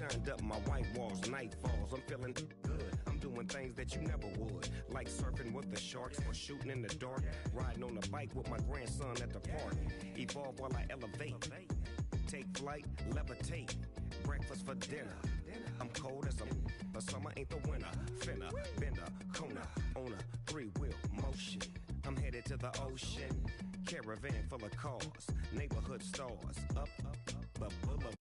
Shined up my white walls, night falls. I'm feeling good. I'm doing things that you never would, like surfing with the sharks or shooting in the dark, riding on a bike with my grandson at the park. Evolve while I elevate, take flight, levitate, breakfast for dinner. I'm cold as but summer ain't the winter. Finna, bender, Kona, on a 3-wheel motion. I'm headed to the ocean, caravan full of cars, neighborhood stars, up the boulevard.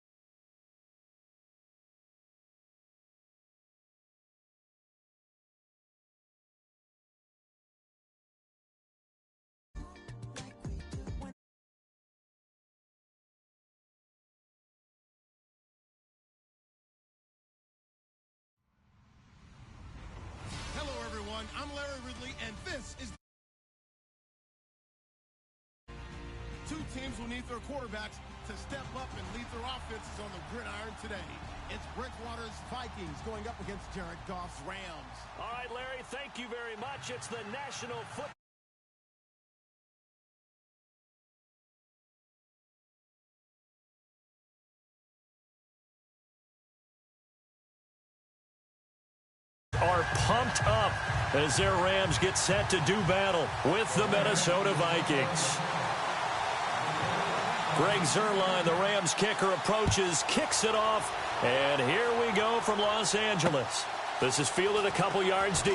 I'm Larry Ridley, and this is... Two teams will need their quarterbacks to step up and lead their offenses on the gridiron today. It's Bridgewater's Vikings going up against Jared Goff's Rams. All right, Larry, thank you very much. It's the National Football... are pumped up as their Rams get set to do battle with the Minnesota Vikings. Greg Zuerlein, the Rams kicker, approaches, kicks it off, and here we go from Los Angeles. This is fielded a couple yards deep.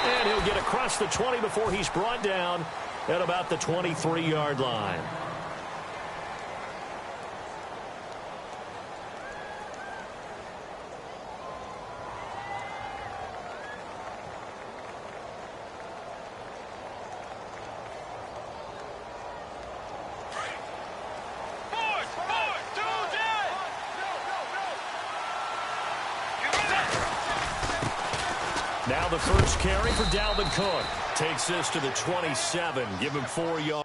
And he'll get across the 20 before he's brought down at about the 23-yard line. Now the first carry for Dalvin Cook. Takes this to the 27. Give him 4 yards.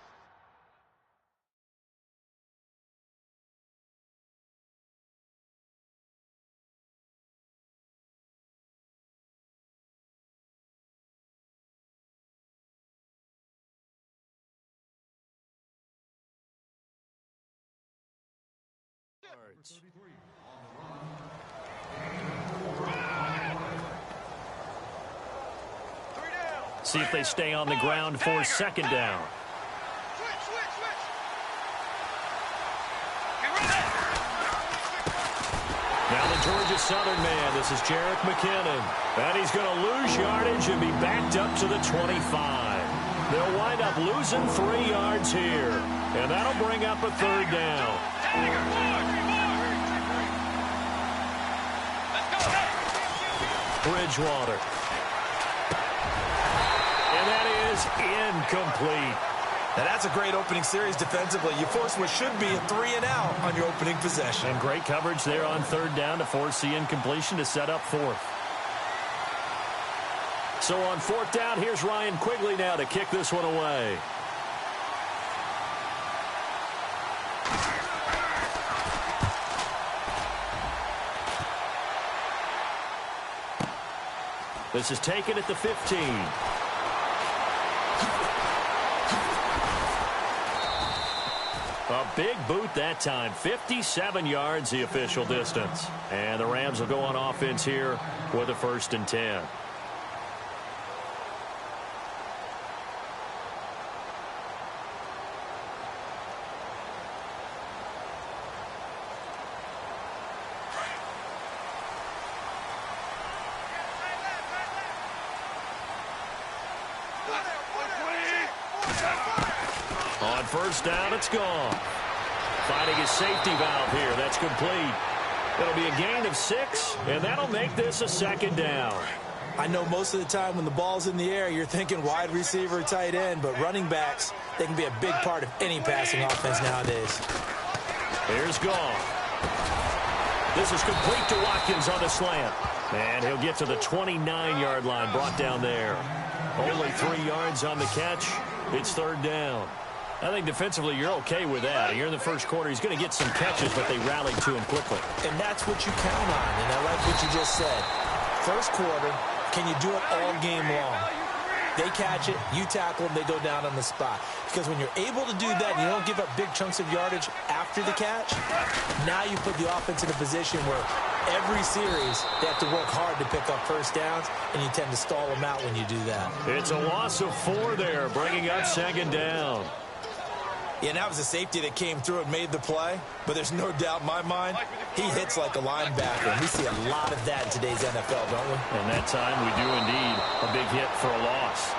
See if they stay on the ground for second down. Now the Georgia Southern man. This is Jerick McKinnon. And he's going to lose yardage and be backed up to the 25. They'll wind up losing 3 yards here. And that'll bring up a third down. Bridgewater. And that is incomplete. Now that's a great opening series defensively. You force what should be a 3-and-out on your opening possession. And great coverage there on third down to force the incompletion to set up fourth. So on fourth down, here's Ryan Quigley now to kick this one away. This is taken at the 15. A big boot that time. 57 yards the official distance. And the Rams will go on offense here with a 1st and 10. On first down, it's gone. Finding his safety valve here. That's complete. It'll be a gain of 6, and that'll make this a second down. I know most of the time when the ball's in the air, you're thinking wide receiver, tight end, but running backs, they can be a big part of any passing offense nowadays. Here's Goff. This is complete to Watkins on the slant. And he'll get to the 29-yard line, brought down there. Only 3 yards on the catch. It's third down. I think defensively you're okay with that. Here in the first quarter, he's going to get some catches, but they rallied to him quickly. And that's what you count on, and I like what you just said. First quarter, can you do it all game long? They catch it, you tackle them, they go down on the spot. Because when you're able to do that and you don't give up big chunks of yardage after the catch, now you put the offense in a position where every series they have to work hard to pick up first downs, and you tend to stall them out when you do that. It's a loss of 4 there, bringing up second down. Yeah, and that was a safety that came through and made the play, but there's no doubt in my mind, he hits like a linebacker, and we see a lot of that in today's NFL, don't we? And that time we do indeed a big hit for a loss.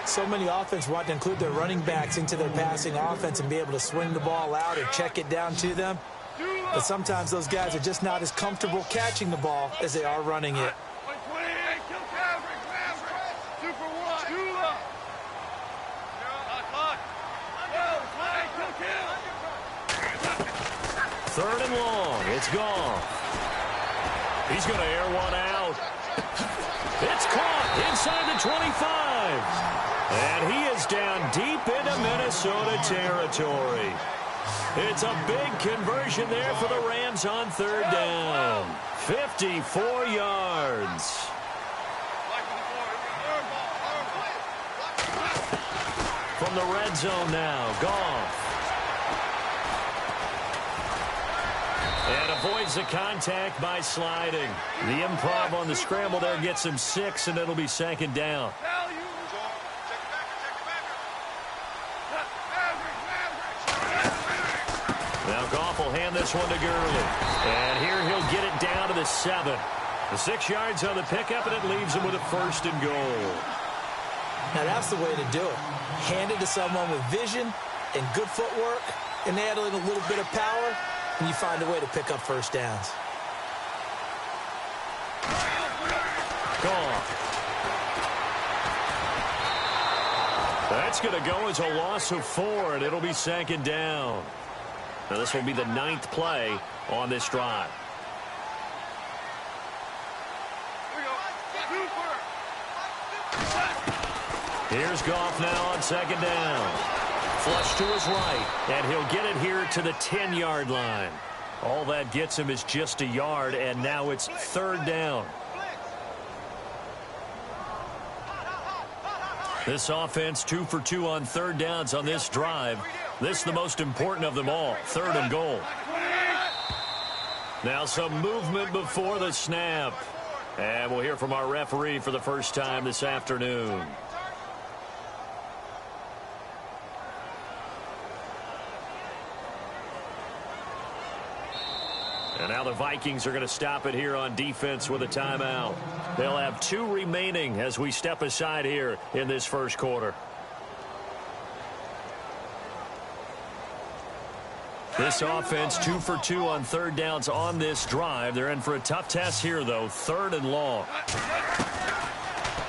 So many offenses want to include their running backs into their passing offense and be able to swing the ball out or check it down to them. But sometimes those guys are just not as comfortable catching the ball as they are running it. Third and long. It's gone. He's going to air one out. It's caught inside the 25. And he is down deep into Minnesota territory. It's a big conversion there for the Rams on third down. 54 yards. From the red zone now, Goff. And avoids the contact by sliding. The improv on the scramble there gets him 6, and it'll be second down. Now Goff will hand this one to Gurley. And here he'll get it down to the 7. The 6 yards on the pickup, and it leaves him with a first and goal. Now that's the way to do it. Hand it to someone with vision and good footwork, and add in a little bit of power, and you find a way to pick up first downs. Gone. That's going to go as a loss of 4, and it'll be second down. Now this will be the 9th play on this drive. Here's Goff now on second down. Flush to his right, and he'll get it here to the 10-yard line. All that gets him is just a yard, and now it's third down. This offense 2 for 2 on third downs on this drive. This is the most important of them all, third and goal. Now some movement before the snap. And we'll hear from our referee for the first time this afternoon. And now the Vikings are going to stop it here on defense with a timeout. They'll have 2 remaining as we step aside here in this first quarter. This offense 2 for 2 on third downs on this drive. They're in for a tough test here, though. Third and long.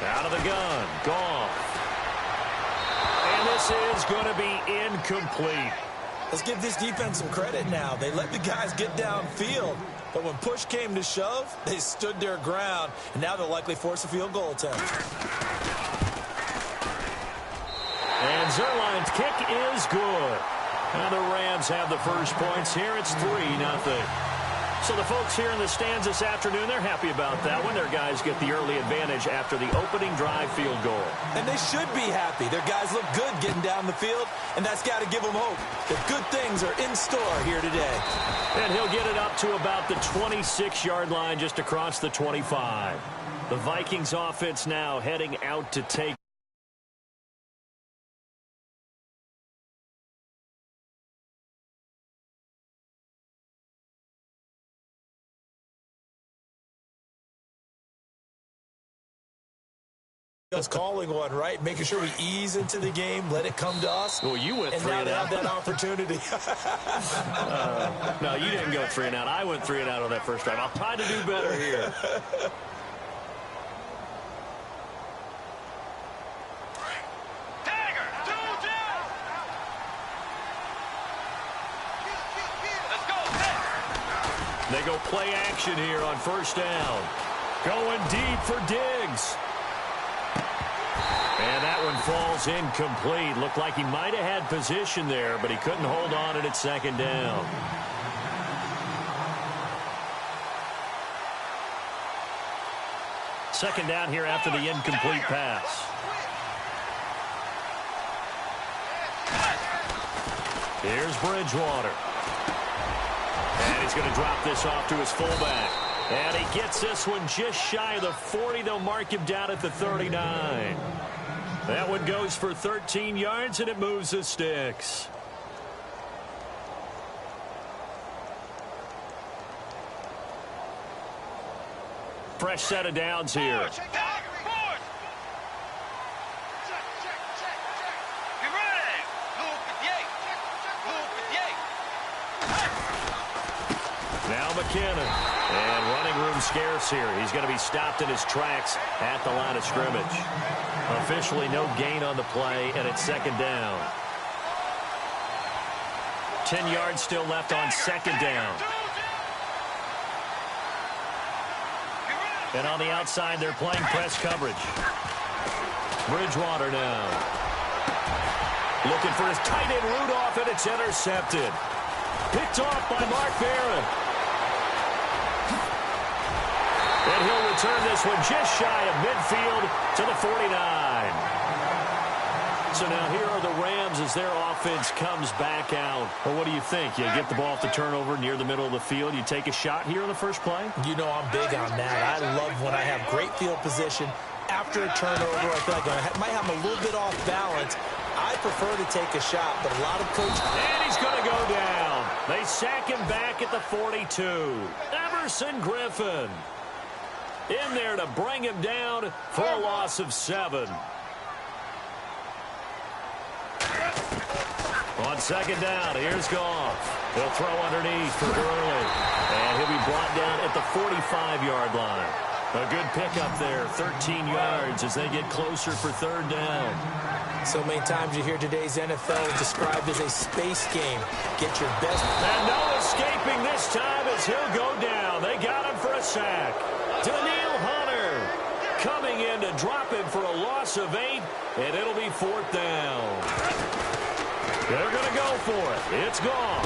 Out of the gun. Gone. And this is going to be incomplete. Let's give this defense some credit now. They let the guys get downfield, but when push came to shove, they stood their ground, and now they'll likely force a field goal attempt. And Zerline's kick is good. And the Rams have the first points here. It's 3-0. So the folks here in the stands this afternoon, they're happy about that when their guys get the early advantage after the opening drive field goal. And they should be happy. Their guys look good getting down the field, and that's got to give them hope that good things are in store here today. And he'll get it up to about the 26-yard line just across the 25. The Vikings offense now heading out to take us calling one, right? Making sure we ease into the game, let it come to us. Well, you went 3 and out. And now they have that opportunity. No, you didn't go 3 and out. I went 3 and out on that first drive. I'll try to do better here. They go play action here on first down. Going deep for Diggs. And that one falls incomplete. Looked like he might have had position there, but he couldn't hold on and it's second down. Second down here after the incomplete pass. Here's Bridgewater. And he's going to drop this off to his fullback. And he gets this one just shy of the 40. They'll mark him down at the 39. That one goes for 13 yards, and it moves the sticks. Fresh set of downs here. Now McKinnon. And running room scarce here. He's going to be stopped in his tracks at the line of scrimmage. Officially no gain on the play, and it's second down. 10 yards still left on second down. And on the outside, they're playing press coverage. Bridgewater now. Looking for his tight end Rudolph, and it's intercepted. Picked off by Mark Barron. And he'll return this one just shy of midfield to the 49. So now here are the Rams as their offense comes back out. Well, what do you think? You get the ball off the turnover near the middle of the field. You take a shot here on the first play? You know I'm big on that. I love when I have great field position. After a turnover, I feel like I might have a little bit off balance. I prefer to take a shot, but a lot of coaches... And he's going to go down. They sack him back at the 42. Everson Griffin in there to bring him down for a loss of 7. On second down, here's Goff. He'll throw underneath for Gurley. And he'll be brought down at the 45-yard line. A good pickup there, 13 yards as they get closer for third down. So many times you hear today's NFL described as a space game. Get your best... And no escaping this time as he'll go down. They got him for a sack. Daniil Hunter coming in to drop him for a loss of 8, and it'll be fourth down. They're going to go for it. It's Goff.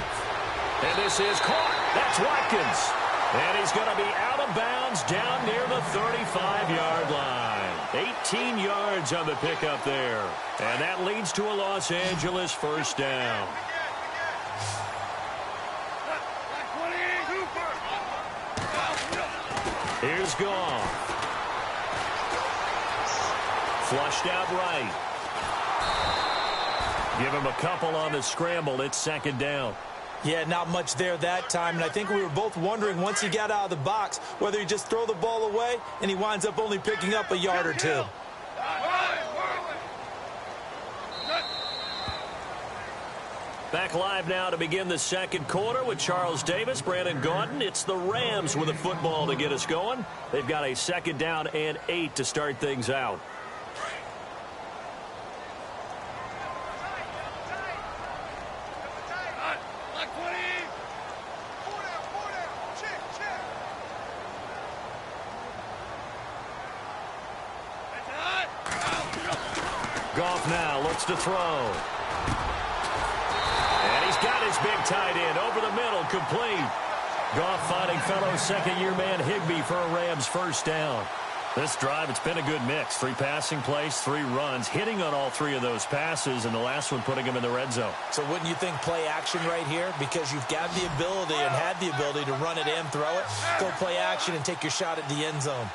And this is caught. That's Watkins. And he's going to be out of bounds down near the 35-yard line. 18 yards on the pickup there. And that leads to a Los Angeles first down. Here's Goff. Flushed out right. Give him a couple on the scramble. It's second down. Yeah, not much there that time. And I think we were both wondering once he got out of the box whether he just throw the ball away and he winds up only picking up a yard or two. Back live now to begin the second quarter with Charles Davis, Brandon Gaudin. It's the Rams with a football to get us going. They've got a second down and 8 to start things out. Goff now looks to throw. And he's got his big tight end over the middle, complete. Goff finding fellow second-year man Higbee for a Rams first down. This drive, it's been a good mix. 3 passing plays, 3 runs, hitting on all 3 of those passes, and the last one putting him in the red zone. So wouldn't you think play action right here? Because you've got the ability and had the ability to run it and throw it. Go play action and take your shot at the end zone.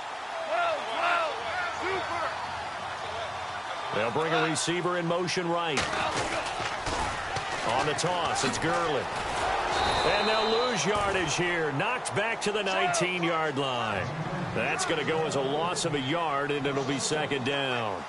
They'll bring a receiver in motion right. On the toss, it's Gurley. And they'll lose yardage here. Knocked back to the 19-yard line. That's going to go as a loss of a yard, and it'll be second down.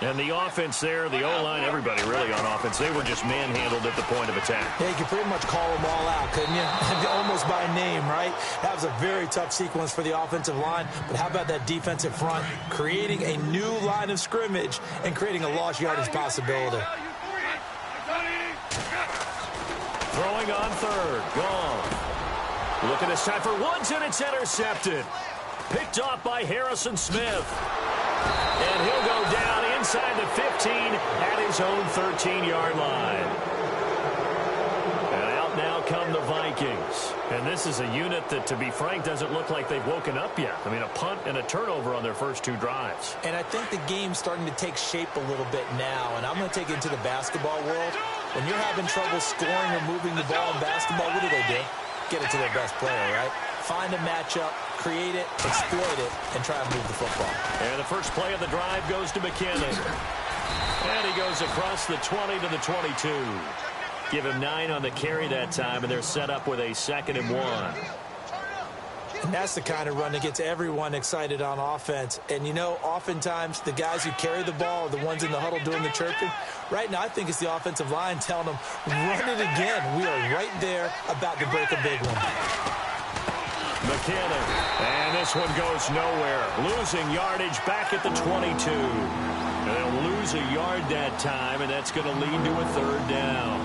And the offense there, the O-line, everybody really on offense, they were just manhandled at the point of attack. Yeah, you could pretty much call them all out, couldn't you? Almost by name, right? That was a very tough sequence for the offensive line. But how about that defensive front creating a new line of scrimmage and creating a lost yardage possibility? Throwing on third. Gone. Looking this time for Woods, and it's intercepted. Picked off by Harrison Smith. And he'll go down inside the 15 at his own 13-yard line. And out now come the Vikings. And this is a unit that, to be frank, doesn't look like they've woken up yet. I mean, a punt and a turnover on their first 2 drives. And I think the game's starting to take shape a little bit now. And I'm going to take it into the basketball world. when you're having trouble scoring or moving the ball in basketball, what do? Get it to their best player, right? Find a matchup, create it, exploit it, and try and move the football. And the first play of the drive goes to McKinnon. And he goes across the 20 to the 22. Give him 9 on the carry that time, and they're set up with a 2nd and 1. And that's the kind of run that gets everyone excited on offense. And, you know, oftentimes the guys who carry the ball are the ones in the huddle doing the chirping. Right now, I think it's the offensive line telling them, run it again. We are right there about to break a big one. McKinnon, and this one goes nowhere. Losing yardage back at the 22. And they'll lose a yard that time, and that's going to lead to a 3rd down.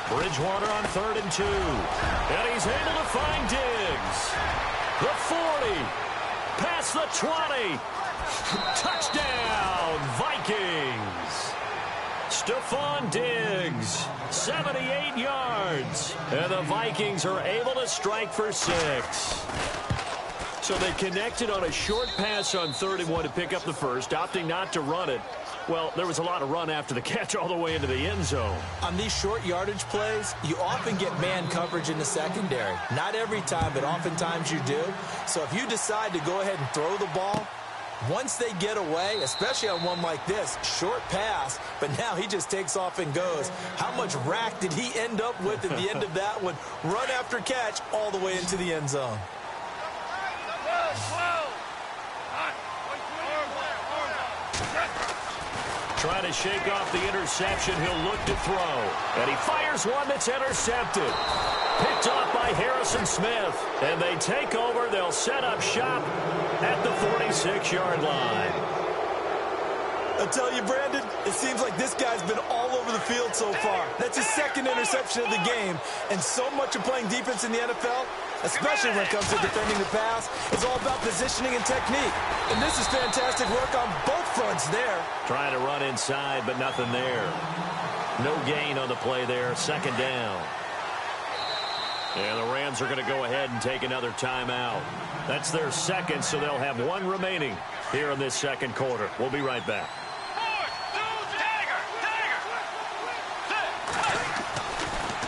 Bridgewater on 3rd and 2. And he's able to find Diggs. The 40. Past the 20. Touchdown, Vikings. Stephon Diggs, 78 yards. And the Vikings are able to strike for 6. So they connected on a short pass on 3rd and 1 to pick up the first, opting not to run it. Well, there was a lot of run after the catch all the way into the end zone. On these short yardage plays, you often get man coverage in the secondary. Not every time, but oftentimes you do. So if you decide to go ahead and throw the ball, once they get away, especially on one like this, short pass, but now he just takes off and goes. How much rack did he end up with at the end of that one? Run after catch all the way into the end zone. Trying to shake off the interception, he'll look to throw. And he fires one that's intercepted. Picked off by Harrison Smith. And they take over. They'll set up shop at the 46-yard line. I tell you, Brandon, it seems like this guy's been all over the field so far. That's his 2nd interception of the game. And so much of playing defense in the NFL, especially when it comes to defending the pass, is all about positioning and technique. And this is fantastic work on both fronts there. Trying to run inside, but nothing there. No gain on the play there. 2nd down. And the Rams are going to go ahead and take another timeout. That's their 2nd, so they'll have 1 remaining here in this 2nd quarter. We'll be right back.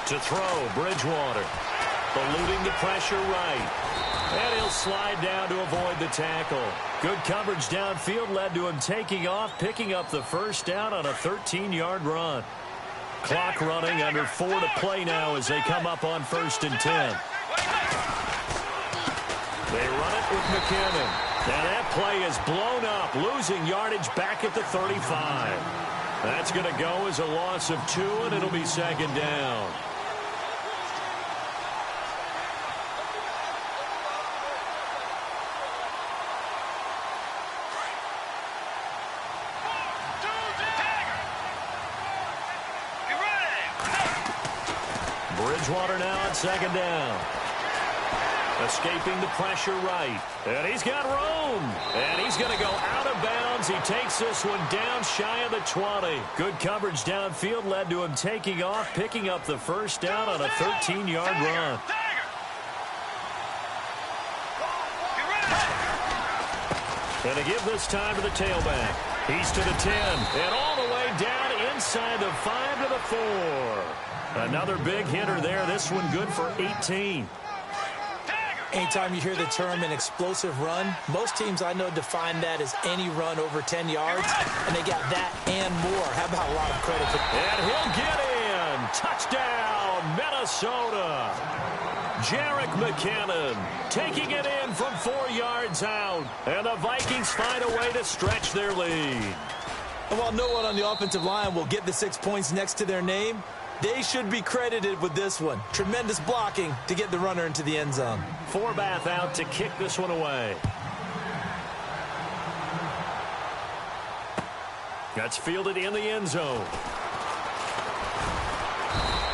To throw, Bridgewater. Eluding the pressure right. And he'll slide down to avoid the tackle. Good coverage downfield led to him taking off, picking up the 1st down on a 13-yard run. Clock running, under 4 to play now as they come up on 1st and 10. They run it with McKinnon. And that play is blown up, losing yardage back at the 35. That's going to go as a loss of 2, and it'll be 2nd down. Bridgewater now on 2nd down. Escaping the pressure right. And he's got room. And he's going to go out of bounds. He takes this one down shy of the 20. Good coverage downfield led to him taking off, picking up the 1st down on a 13-yard run. And to give this time to the tailback. He's to the 10. And all the way down inside the 5 to the 4. Another big hitter there. This one good for 18. Anytime you hear the term an explosive run, most teams I know define that as any run over 10 yards, and they got that and more. How about a lot of credit? And he'll get in. Touchdown, Minnesota. Jerick McKinnon taking it in from 4 yards out, and the Vikings find a way to stretch their lead. And while no one on the offensive line will get the 6 points next to their name, they should be credited with this one. Tremendous blocking to get the runner into the end zone. Forbath out to kick this one away. That's fielded in the end zone.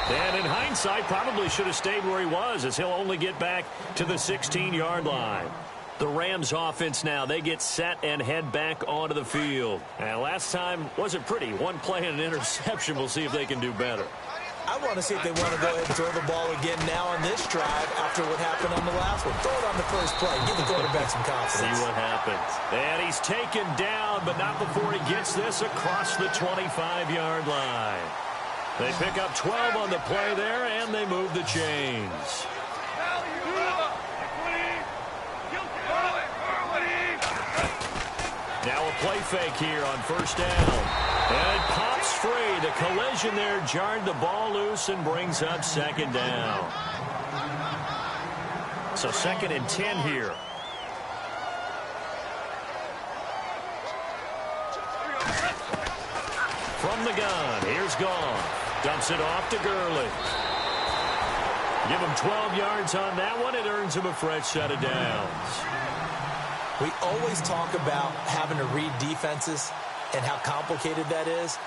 And in hindsight, probably should have stayed where he was, as he'll only get back to the 16-yard line. The Rams offense now, they get set and head back onto the field. And last time wasn't pretty. One play and an interception. We'll see if they can do better. I want to see if they want to go ahead and throw the ball again now on this drive after what happened on the last one. Throw it on the first play. Give the quarterback some confidence. See what happens. And he's taken down, but not before he gets this across the 25-yard line. They pick up 12 on the play there, and they move the chains. Now a play fake here on first down. And it pops free. The collision there jarred the ball loose and brings up second down. So 2nd and 10 here. From the gun, here's Goff. Dumps it off to Gurley. Give him 12 yards on that one. It earns him a fresh set of downs. We always talk about having to read defenses and how complicated that is.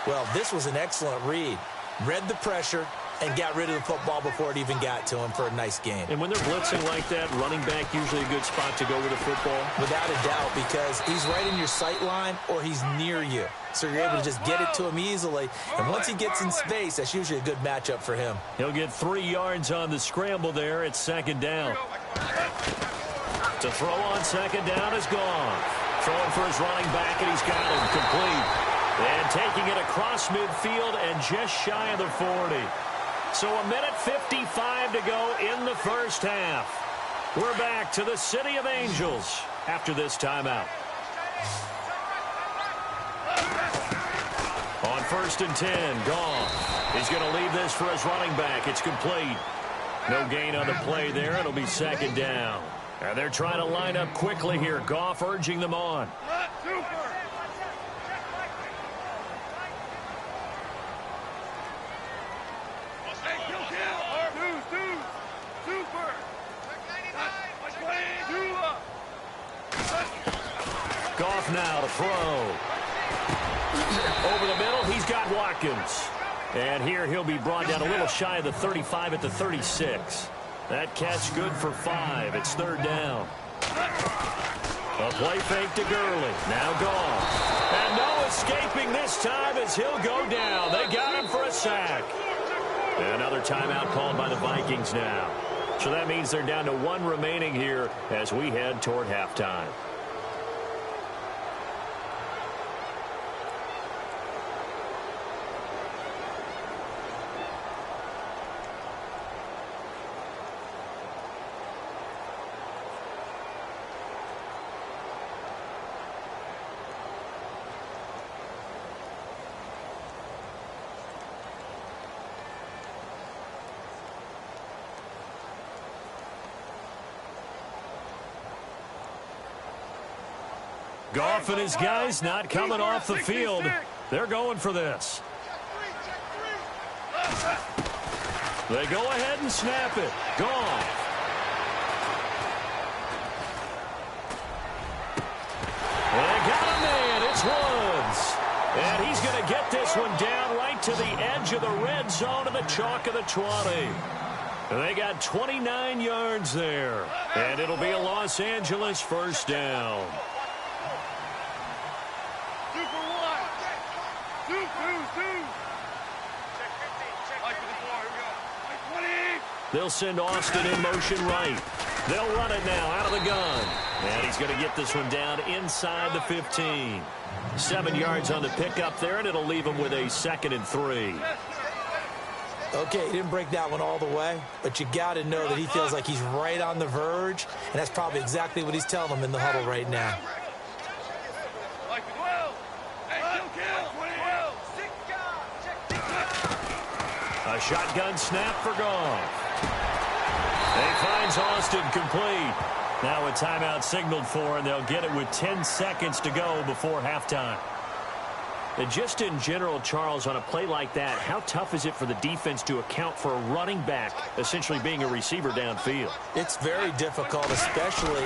Well, this was an excellent read. Read the pressure and got rid of the football before it even got to him for a nice gain. And when they're blitzing like that, running back usually a good spot to go with the football? Without a doubt, because he's right in your sight line or he's near you. So you're able to just get it to him easily. And once he gets in space, that's usually a good matchup for him. He'll get 3 yards on the scramble there. It's second down. To throw on second down is Goff. Throwing for his running back, and he's got him complete. And taking it across midfield and just shy of the 40. So 1:55 to go in the first half. We're back to the City of Angels after this timeout. On 1st and 10, Goff. He's going to leave this for his running back. It's complete. No gain on the play there. It'll be second down. And they're trying to line up quickly here. Goff urging them on. Goff now to throw. Over the middle, he's got Watkins. And here he'll be brought down a little shy of the 35 at the 36. That catch good for 5. It's third down. A play fake to Gurley. Now Goff. And no escaping this time as he'll go down. They got him for a sack. And another timeout called by the Vikings now. So that means they're down to 1 remaining here as we head toward halftime. Goff and his guys not coming off the field. They're going for this. They go ahead and snap it. Goff. They got a man. It's Woods. And he's going to get this one down right to the edge of the red zone of the chalk of the 20. They got 29 yards there. And it'll be a Los Angeles first down. They'll send Austin in motion right. They'll run it now out of the gun. And he's going to get this one down inside the 15. 7 yards on the pickup there, and it'll leave him with a 2nd and 3. Okay, he didn't break that one all the way, but you got to know that he feels like he's right on the verge, and that's probably exactly what he's telling them in the huddle right now. A shotgun snap for Goff. He finds Austin complete. Now a timeout signaled for, and they'll get it with 10 seconds to go before halftime. And just in general, Charles, on a play like that, how tough is it for the defense to account for a running back essentially being a receiver downfield? It's very difficult, especially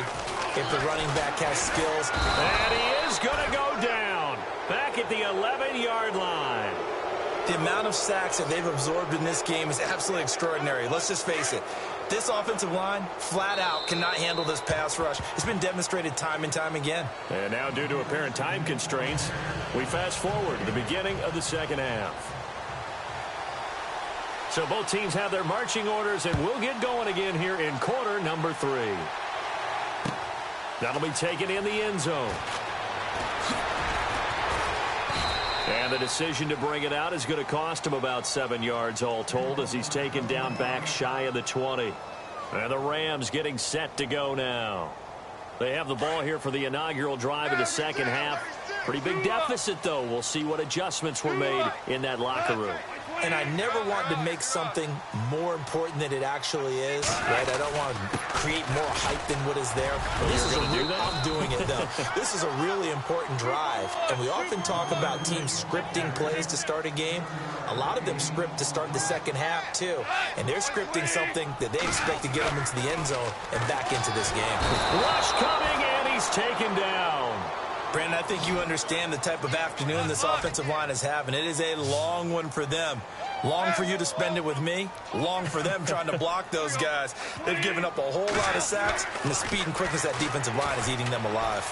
if the running back has skills. And he is going to go down back at the 11-yard line. The amount of sacks that they've absorbed in this game is absolutely extraordinary. Let's just face it. This offensive line, flat out, cannot handle this pass rush. It's been demonstrated time and time again. And now, due to apparent time constraints, we fast forward to the beginning of the second half. So both teams have their marching orders, and we'll get going again here in quarter number 3. That'll be taken in the end zone. And the decision to bring it out is going to cost him about 7 yards all told as he's taken down back shy of the 20. And the Rams getting set to go now. They have the ball here for the inaugural drive of the second half. Pretty big deficit, though. We'll see what adjustments were made in that locker room. And I never want to make something more important than it actually is, right? I don't want to create more hype than what is there. I'm doing it, though. This is a really important drive, and we often talk about teams scripting plays to start a game. A lot of them script to start the second half, too, and they're scripting something that they expect to get them into the end zone and back into this game. Rush coming, and he's taken down. Brandon, I think you understand the type of afternoon this offensive line is having. It is a long one for them. Long for you to spend it with me. Long for them trying to block those guys. They've given up a whole lot of sacks, and the speed and quickness of that defensive line is eating them alive.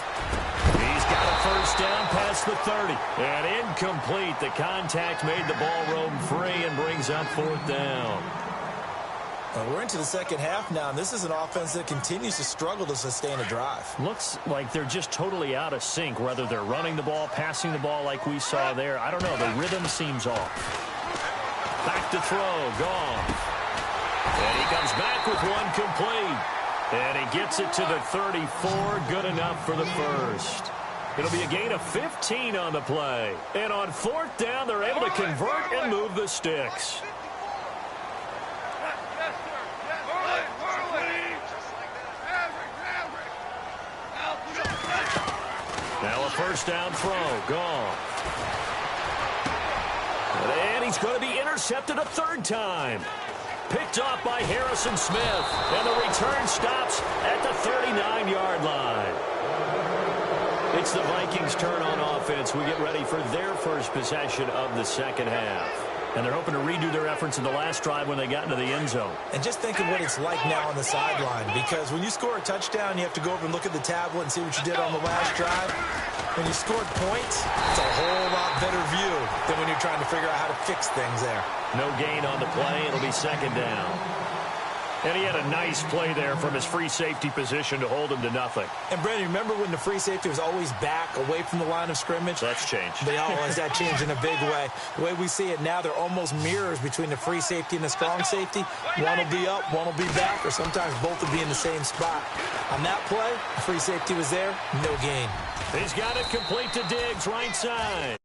He's got a first down past the 30. And incomplete. The contact made the ball roam free and brings up 4th down. We're into the second half now, and this is an offense that continues to struggle to sustain a drive. Looks like they're just totally out of sync, whether they're running the ball, passing the ball like we saw there. I don't know. The rhythm seems off. Back to throw. Gone. And he comes back with one complete. And he gets it to the 34. Good enough for the first. It'll be a gain of 15 on the play. And on 4th down, they're able to convert and move the sticks. Now a first down throw. Gone. And he's going to be intercepted a 3rd time. Picked off by Harrison Smith. And the return stops at the 39-yard line. It's the Vikings' turn on offense. We get ready for their first possession of the second half. And they're hoping to redo their efforts in the last drive when they got into the end zone. And just think of what it's like now on the sideline, because when you score a touchdown, you have to go over and look at the tablet and see what you did on the last drive. When you scored points, it's a whole lot better view than when you're trying to figure out how to fix things there. No gain on the play. It'll be 2nd down. And he had a nice play there from his free safety position to hold him to nothing. And, Brandon, remember when the free safety was always back away from the line of scrimmage? That's changed. They always that changed in a big way. The way we see it now, they're almost mirrors between the free safety and the strong safety. One will be up, one will be back, or sometimes both will be in the same spot. On that play, the free safety was there, no gain. He's got it complete to Diggs, right side.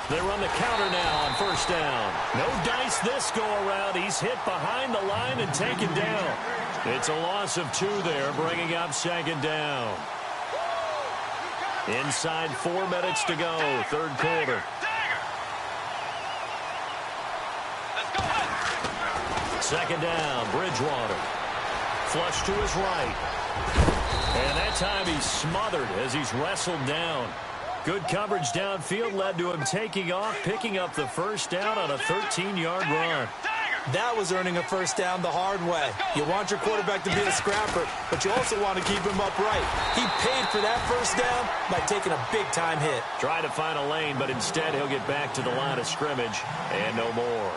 They run the counter now on first down. No dice this go-around. He's hit behind the line and taken down. It's a loss of 2 there, bringing up 2nd down. Inside 4 minutes to go, 3rd quarter. Second down, Bridgewater. Flush to his right. And that time he's smothered as he's wrestled down. Good coverage downfield led to him taking off, picking up the first down on a 13-yard run. That was earning a first down the hard way. You want your quarterback to be a scrapper, but you also want to keep him upright. He paid for that first down by taking a big-time hit. Try to find a lane, but instead he'll get back to the line of scrimmage and no more.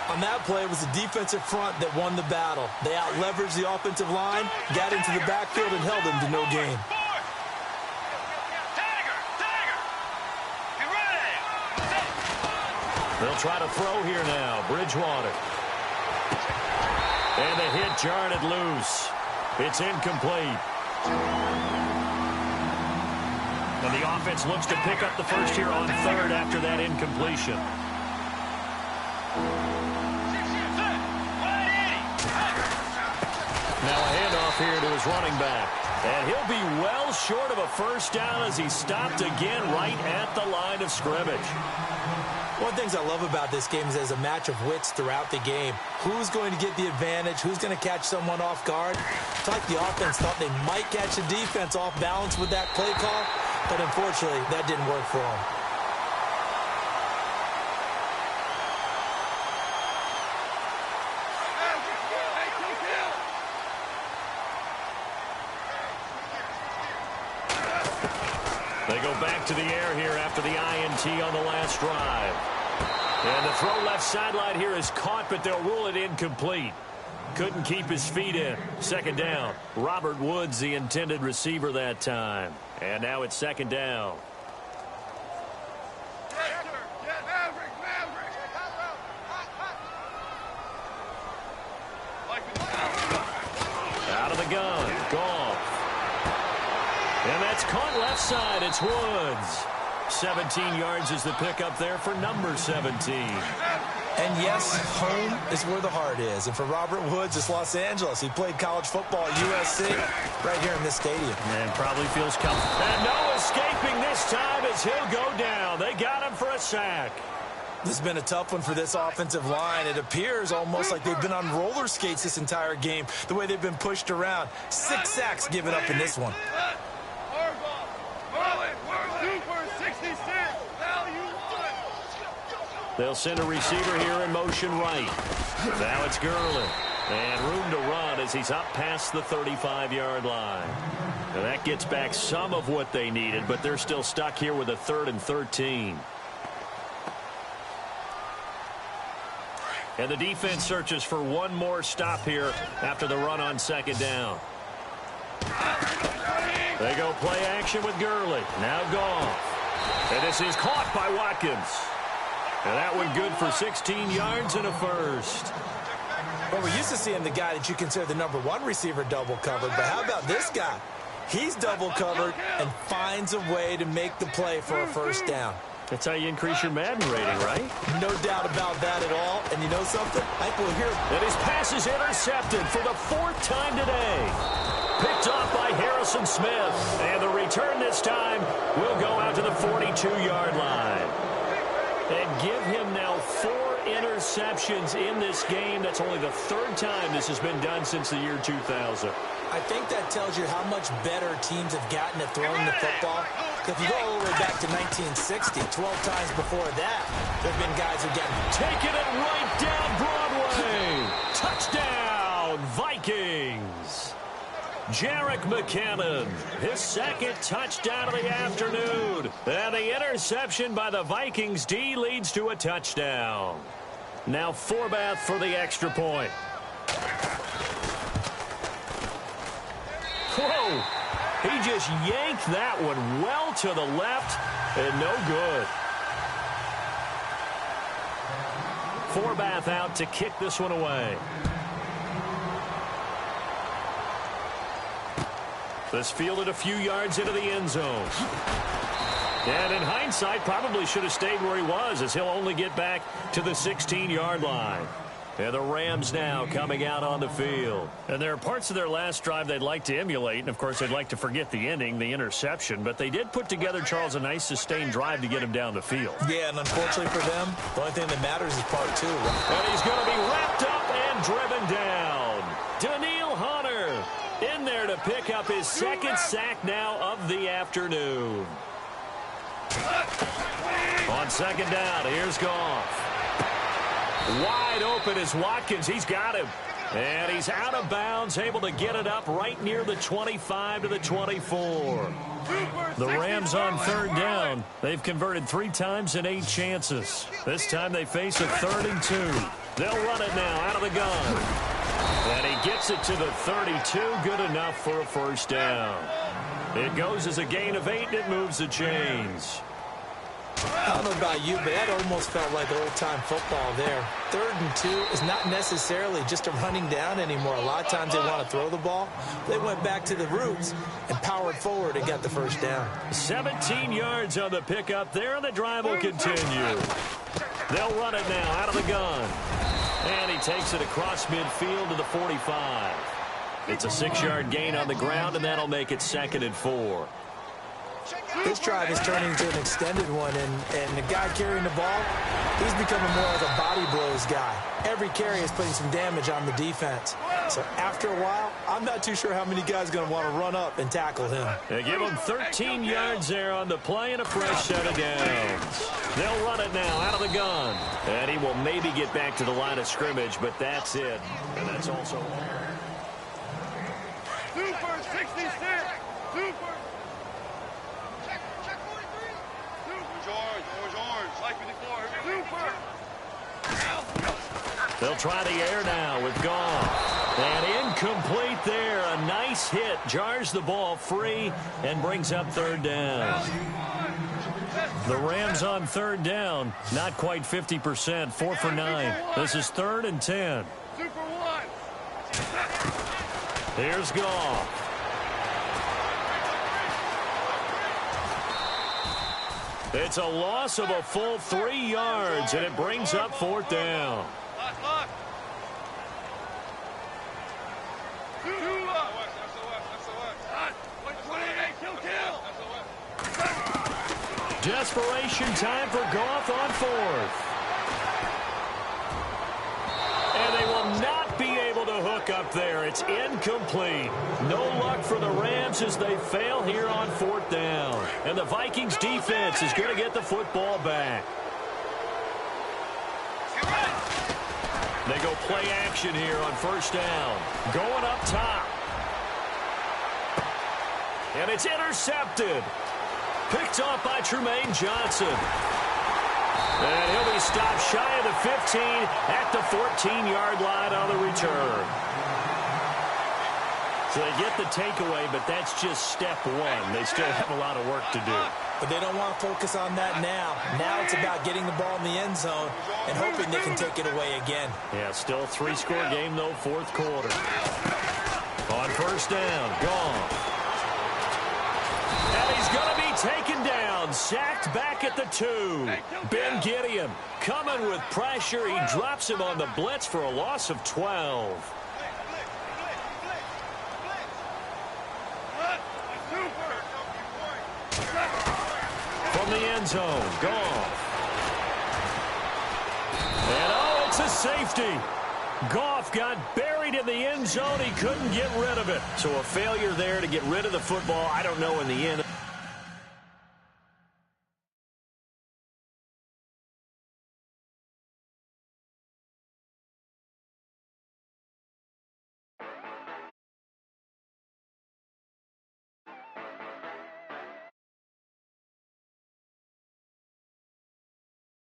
On that play, it was the defensive front that won the battle. They out-leveraged the offensive line, got into the backfield, and held them to no gain. They'll try to throw here now. Bridgewater. And the hit jarred it loose. It's incomplete. And the offense looks to pick up the first here on 3rd after that incompletion. Now a handoff here to his running back. And he'll be well short of a first down as he's stopped again right at the line of scrimmage. One of the things I love about this game is there's a match of wits throughout the game. Who's going to get the advantage? Who's going to catch someone off guard? It's like the offense thought they might catch the defense off balance with that play call, but unfortunately, that didn't work for them. They go back to the air here after the INT on the last drive. And the throw left sideline here is caught, but they'll rule it incomplete. Couldn't keep his feet in. Second down. Robert Woods, the intended receiver that time. And now it's second down. Out of the gun. Goff. And that's caught left side. It's Woods. 17 yards is the pickup there for number 17. And yes, home is where the heart is. And for Robert Woods, it's Los Angeles. He played college football at USC right here in this stadium. And probably feels comfortable. And no escaping this time as he'll go down. They got him for a sack. This has been a tough one for this offensive line. It appears almost like they've been on roller skates this entire game, the way they've been pushed around. 6 sacks given up in this one. They'll send a receiver here in motion right. Now it's Gurley. And room to run as he's up past the 35-yard line. And that gets back some of what they needed, but they're still stuck here with a 3rd and 13. And the defense searches for one more stop here after the run on second down. They go play action with Gurley. Now Goff. And this is caught by Watkins. And that one good for 16 yards and a first. Well, we're used to seeing the guy that you consider the number 1 receiver double covered. But how about this guy? He's double covered and finds a way to make the play for a first down. That's how you increase your Madden rating, right? No doubt about that at all. And you know something? I think we'll hear. And his pass is intercepted for the 4th time today. Picked off by Harrison Smith. And the return this time will go out to the 42-yard line. And give him now 4 interceptions in this game. That's only the 3rd time this has been done since the year 2000. I think that tells you how much better teams have gotten at throwing the football. If you go all the way back to 1960, 12 times before that, there have been guys who get taking it right down Broadway. Touchdown, Vikings. Jerick McKinnon, his 2nd touchdown of the afternoon. And the interception by the Vikings D leads to a touchdown. Now Forbath for the extra point. Whoa! He just yanked that one well to the left and no good. Forbath out to kick this one away. This fielded a few yards into the end zone. And in hindsight, probably should have stayed where he was, as he'll only get back to the 16-yard line. And the Rams now coming out on the field. And there are parts of their last drive they'd like to emulate. And, of course, they'd like to forget the ending, the interception. But they did put together, Charles, a nice sustained drive to get him down the field. Yeah, and unfortunately for them, the only thing that matters is part 2. And he's going to be wrapped up and driven down. Daniil Hunter in there to pick up his 2nd sack now of the afternoon. On second down, here's Goff. Wide open is Watkins. He's got him. And he's out of bounds, able to get it up right near the 25 to the 24. The Rams on 3rd down. They've converted 3 times in 8 chances. This time they face a 3rd and 2. They'll run it now out of the gun. And he gets it to the 32. Good enough for a first down. It goes as a gain of 8, and it moves the chains. I don't know about you, but that almost felt like old-time football there. 3rd and 2 is not necessarily just a running down anymore. A lot of times they want to throw the ball. They went back to the roots and powered forward and got the first down. 17 yards on the pickup there, and the drive will continue. They'll run it now out of the gun. And he takes it across midfield to the 45. It's a 6-yard gain on the ground, and that'll make it 2nd and 4. This drive is turning into an extended one, and the guy carrying the ball, he's becoming more like a body blows guy. Every carry is putting some damage on the defense. So after a while, I'm not too sure how many guys are going to want to run up and tackle him. They give him 13 yards there on the play and a fresh set of downs. They'll run it now out of the gun. And he will maybe get back to the line of scrimmage, but that's it. And that's also... Super 66. Super. Orange, like 54. Super. They'll try the air now with Goff. And incomplete there. A nice hit. Jars the ball free and brings up third down. The Rams on third down. Not quite 50%. 4 for 9. This is 3rd and 10. Super 1. Here's Goff. It's a loss of a full 3 yards, and it brings up 4th down. Desperation time for Goff on 4th. And they will not be able to hook up there. It's incomplete. No luck for the Rams as they fail here on 4th down. And the Vikings defense is going to get the football back. They go play action here on 1st down. Going up top. And it's intercepted. Picked off by Trumaine Johnson. And he'll be stopped shy of the 15 at the 14-yard line on the return. So they get the takeaway, but that's just step one. They still have a lot of work to do. But they don't want to focus on that now. Now it's about getting the ball in the end zone and hoping they can take it away again. Yeah, still a 3-score game, though, 4th quarter. On 1st down, Goff. And he's going to be taken down, sacked back at the 2. Ben Gideon coming with pressure. He drops him on the blitz for a loss of 12. From the end zone, Goff. And oh, it's a safety. Goff got buried in the end zone. He couldn't get rid of it. So a failure there to get rid of the football. I don't know in the end.